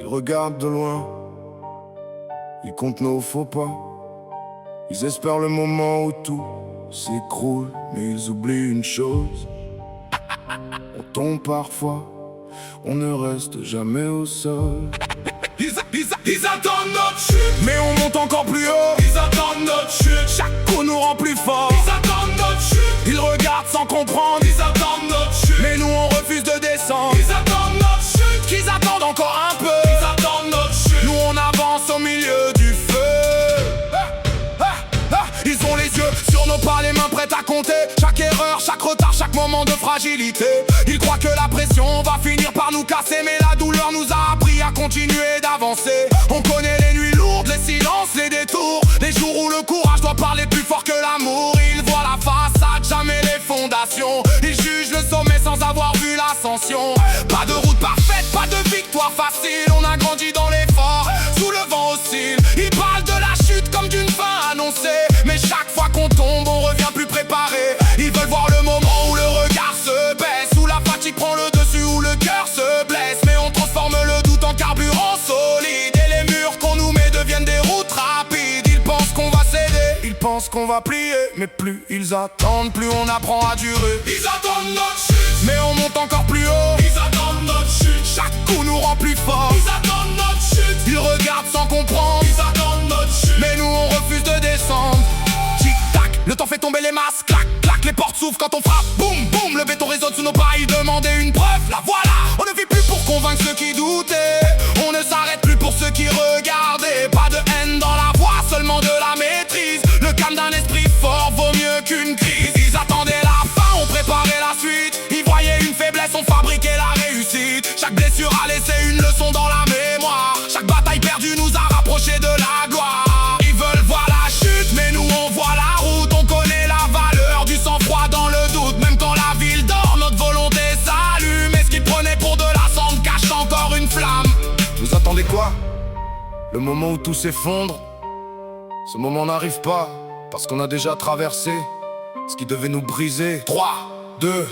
Ils regardent de loin, ils comptent nos faux pas. Ils espèrent le moment où tout s'écroule, mais ils oublient une chose. On tombe parfois, on ne reste jamais au sol. Ils attendent notre chute, Mais on monte encore plus haut. ils attendent notre chute, Chaque coup nous rend plus fort. ils attendent notre chute, Ils regardent sans comprendre, ils attendent notre chute, mais nous on refuse de descendre. ils attendent notre chute, Qu'ils attendent encore un peu. ils attendent notre chute. Nous on avance au milieu du feu. Ils ont les yeux sur nos pas, les mains prêtes à compter chaque erreur, chaque retard, chaque moment de fragilité. Ils croient que la pression va finir par nous casser, mais la douleur nous a appris à continuer d'avancer. On connaît les nuits lourdes, les silences, les détours, les jours où le courage doit parler plus fort que l'amour. Ils voient la façade, jamais les fondations. Ils jugent le sommet sans avoir vu l'ascension. Pas de route parfaite, pas de victoire facile. On a grandi dans l'effort, sous le vent oscille. Ils parlent de la chute comme d'une fin annoncée, mais chaque fois qu'on tombe, on revient plus préparé. Ils veulent voir le moment où le regard se baisse, où la fatigue prend le dessus, où le cœur se blesse. Mais on transforme le doute en carburant solide, et les murs qu'on nous met deviennent des routes rapides. Ils pensent qu'on va céder, ils pensent qu'on va plier, mais plus ils attendent, plus on apprend à durer. Ils attendent notre chute, Mais on monte encore plus haut. ils attendent notre chute, Chaque coup nous rend plus fort. ils attendent notre chute, Ils regardent sans comprendre, ils attendent notre chute. mais nous on refuse de descendre. Tic tac, le temps fait tomber les masques. Clac clac, les portes s'ouvrent quand on frappe. Boum boum, le béton résonne sous nos pas. Ils demandaient une preuve, la voilà. On ne vit plus pour convaincre ceux qui doutaient. On ne s'arrête plus pour ceux qui regardaient. Pas de haine dans la voix, seulement de la maîtrise. Le calme d'un esprit fort vaut mieux qu'une crise. Ils attendaient la fin, on préparait la suite. Ils voyaient une faiblesse, on fabriquait la réussite. Chaque blessure a laissé une leçon dans la mémoire. Chaque bataille perdue nous a rapprochés de la gloire. Ils veulent voir la chute, mais nous on voit la route. On connaît la valeur du sang-froid dans le doute. Même quand la ville dort, notre volonté s'allume. Et ce qu'ils prenaient pour de la cendre cache encore une flamme. Vous attendez quoi? Le moment où tout s'effondre. Ce moment n'arrive pas, parce qu'on a déjà traversé ce qui devait nous briser. 3, 2,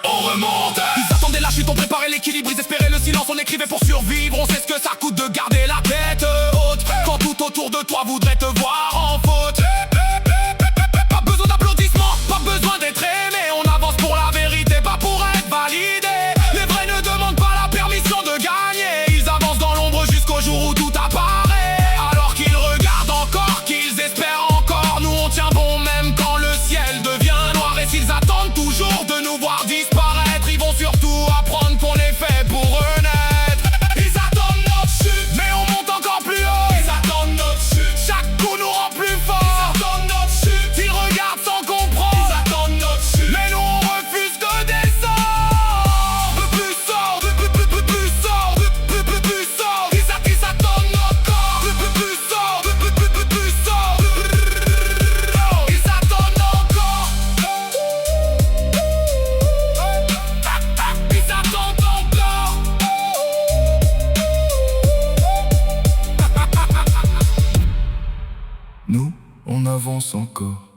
On remonte, ils attendaient la chute, on préparait l'équilibre, ils espéraient le silence, on écrivait pour survivre. On sait ce que ça coûte de garder la tête haute quand tout autour de toi voudrait te voir en faute. Pas besoin d'applaudissements, pas besoin d'être aimé. On avance pour la vérité, pas pour être validé. Les vrais ne demandent pas la permission de gagner. Ils avancent dans l'ombre jusqu'au jour où tout apparaît. Alors qu'ils regardent encore, qu'ils espèrent encore, nous on tient bon même quand le ciel devient noir. Et s'ils attendent toujours de nous voir disparaître, ils vont surtout apprendre qu'on est fait pour renaître. ils attendent notre chute, Mais on monte encore plus haut. ils attendent notre chute, Chaque coup nous rend plus ils fort. attendent notre chute, Ils regardent sans ils comprendre, attendent notre chute. mais nous on refuse de descendre. Plus fort, plus fort, plus fort. Ils attendent notre corps. Plus fort, plus fort. Ils attendent encore. Ils attendent encore. Nous, on avance encore.